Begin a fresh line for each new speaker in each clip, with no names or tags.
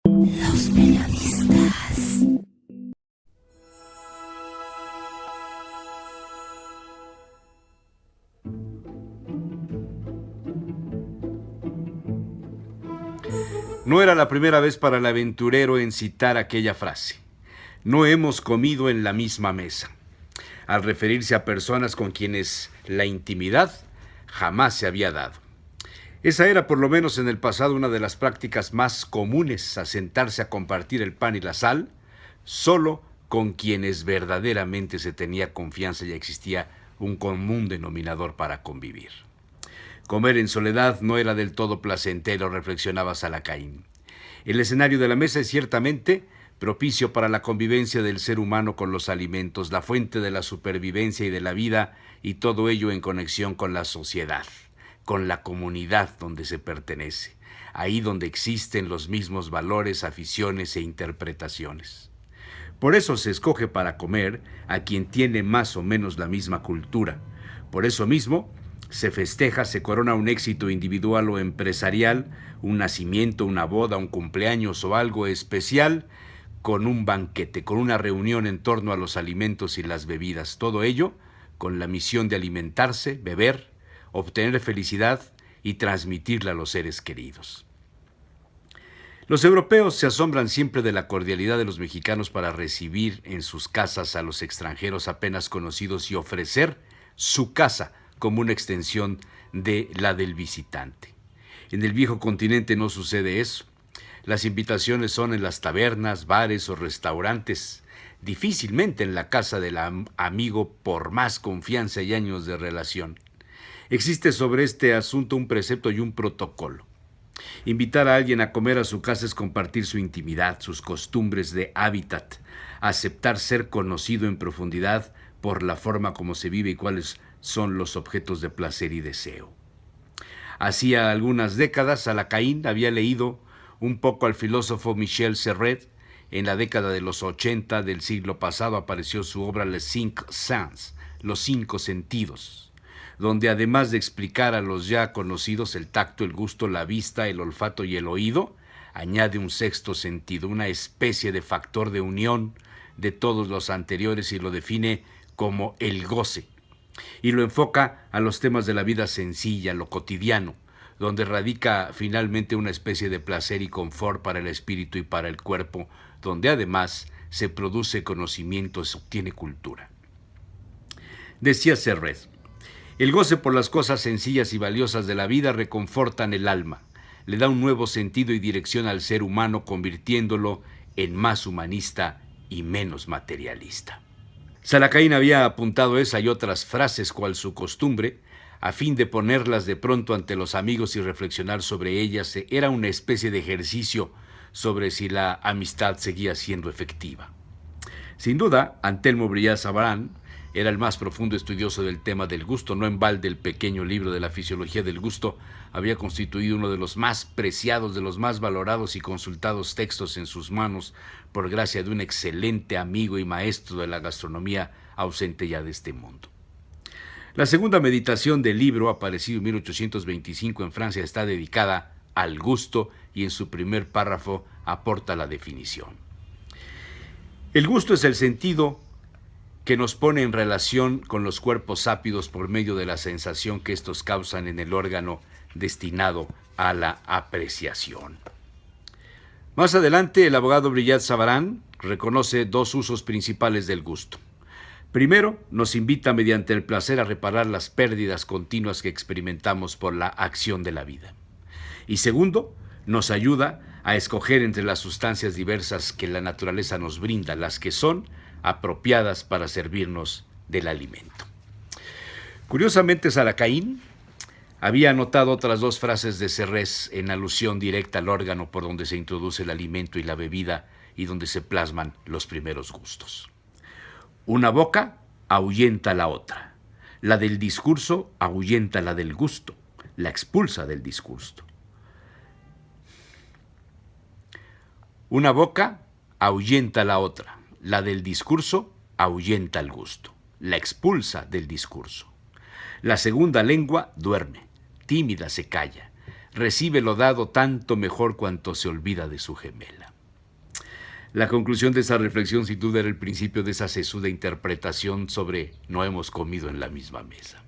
Los periodistas.
No era la primera vez para el aventurero en citar aquella frase. No hemos comido en la misma mesa, al referirse a personas con quienes la intimidad jamás se había dado. Esa era, por lo menos en el pasado, una de las prácticas más comunes, a sentarse a compartir el pan y la sal, solo con quienes verdaderamente se tenía confianza y existía un común denominador para convivir. Comer en soledad no era del todo placentero, reflexionaba Salacaín. El escenario de la mesa es ciertamente propicio para la convivencia del ser humano con los alimentos, la fuente de la supervivencia y de la vida, y todo ello en conexión con la sociedad, con la comunidad donde se pertenece, ahí donde existen los mismos valores, aficiones e interpretaciones. Por eso se escoge para comer a quien tiene más o menos la misma cultura. Por eso mismo se festeja, se corona un éxito individual o empresarial, un nacimiento, una boda, un cumpleaños o algo especial, con un banquete, con una reunión en torno a los alimentos y las bebidas. Todo ello con la misión de alimentarse, beber, obtener felicidad y transmitirla a los seres queridos. Los europeos se asombran siempre de la cordialidad de los mexicanos para recibir en sus casas a los extranjeros apenas conocidos y ofrecer su casa como una extensión de la del visitante. En el viejo continente no sucede eso. Las invitaciones son en las tabernas, bares o restaurantes, difícilmente en la casa del amigo por más confianza y años de relación. Existe sobre este asunto un precepto y un protocolo. Invitar a alguien a comer a su casa es compartir su intimidad, sus costumbres de hábitat, aceptar ser conocido en profundidad por la forma como se vive y cuáles son los objetos de placer y deseo. Hacía algunas décadas, Salacaín había leído un poco al filósofo Michel Serret. En la década de los 80 del siglo pasado apareció su obra Les Cinq Sens, Los Cinco Sentidos, donde además de explicar a los ya conocidos el tacto, el gusto, la vista, el olfato y el oído, añade un sexto sentido, una especie de factor de unión de todos los anteriores, y lo define como el goce, y lo enfoca a los temas de la vida sencilla, lo cotidiano, donde radica finalmente una especie de placer y confort para el espíritu y para el cuerpo, donde además se produce conocimiento, se obtiene cultura. Decía Serret: el goce por las cosas sencillas y valiosas de la vida reconfortan el alma, le da un nuevo sentido y dirección al ser humano, convirtiéndolo en más humanista y menos materialista. Salacaín había apuntado esa y otras frases, cual su costumbre, a fin de ponerlas de pronto ante los amigos y reflexionar sobre ellas. Era una especie de ejercicio sobre si la amistad seguía siendo efectiva. Sin duda, Antelmo Brillat Savarin era el más profundo estudioso del tema del gusto. No en balde el pequeño libro de la fisiología del gusto había constituido uno de los más preciados, de los más valorados y consultados textos en sus manos, por gracia de un excelente amigo y maestro de la gastronomía ausente ya de este mundo. La segunda meditación del libro, aparecido en 1825 en Francia, está dedicada al gusto y en su primer párrafo aporta la definición. El gusto es el sentido que nos pone en relación con los cuerpos ápidos por medio de la sensación que estos causan en el órgano destinado a la apreciación. Más adelante, el abogado Brillat Savarin reconoce dos usos principales del gusto. Primero, nos invita mediante el placer a reparar las pérdidas continuas que experimentamos por la acción de la vida. Y segundo, nos ayuda a escoger entre las sustancias diversas que la naturaleza nos brinda, las que son apropiadas para servirnos del alimento. Curiosamente, Salacaín había anotado otras dos frases de Serret en alusión directa al órgano por donde se introduce el alimento y la bebida y donde se plasman los primeros gustos. Una boca ahuyenta la otra. La del discurso ahuyenta la del gusto, la expulsa del discurso. Una boca ahuyenta la otra. La del discurso ahuyenta el gusto, la expulsa del discurso. La segunda lengua duerme, tímida se calla, recibe lo dado tanto mejor cuanto se olvida de su gemela. La conclusión de esa reflexión sin duda era el principio de esa sesuda interpretación sobre no hemos comido en la misma mesa.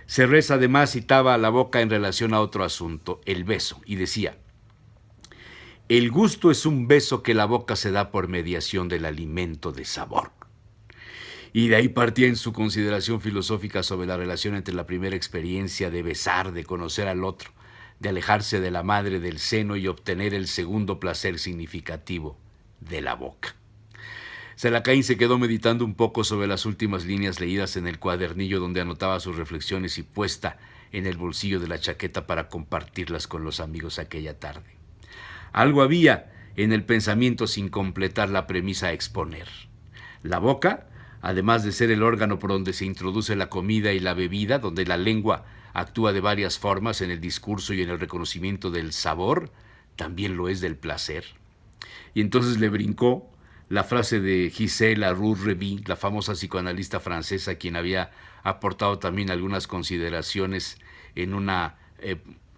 Serres además citaba a la boca en relación a otro asunto, el beso, y decía: el gusto es un beso que la boca se da por mediación del alimento de sabor. Y de ahí partía en su consideración filosófica sobre la relación entre la primera experiencia de besar, de conocer al otro, de alejarse de la madre del seno y obtener el segundo placer significativo de la boca. Salacaín se quedó meditando un poco sobre las últimas líneas leídas en el cuadernillo donde anotaba sus reflexiones y puesta en el bolsillo de la chaqueta para compartirlas con los amigos aquella tarde. Algo había en el pensamiento sin completar la premisa a exponer. La boca, además de ser el órgano por donde se introduce la comida y la bebida, donde la lengua actúa de varias formas en el discurso y en el reconocimiento del sabor, también lo es del placer. Y entonces le brincó la frase de Gisèle Arrou-Revy, la famosa psicoanalista francesa, quien había aportado también algunas consideraciones en una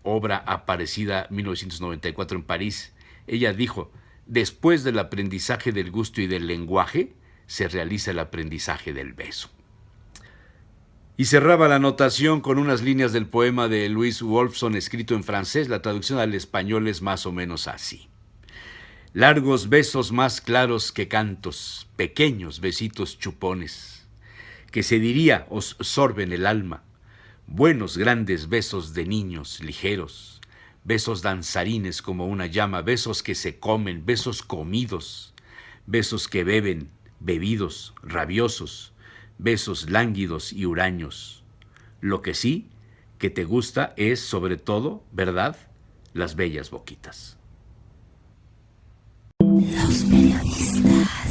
obra aparecida en 1994 en París. Ella dijo: después del aprendizaje del gusto y del lenguaje, se realiza el aprendizaje del beso. Y cerraba la anotación con unas líneas del poema de Louis Wolfson escrito en francés. La traducción al español es más o menos así: largos besos más claros que cantos, pequeños besitos chupones, que se diría os sorben el alma, buenos grandes besos de niños ligeros, besos danzarines como una llama, besos que se comen, besos comidos, besos que beben, bebidos, rabiosos, besos lánguidos y huraños. Lo que sí que te gusta es, sobre todo, ¿verdad?, las bellas boquitas.
Los periodistas.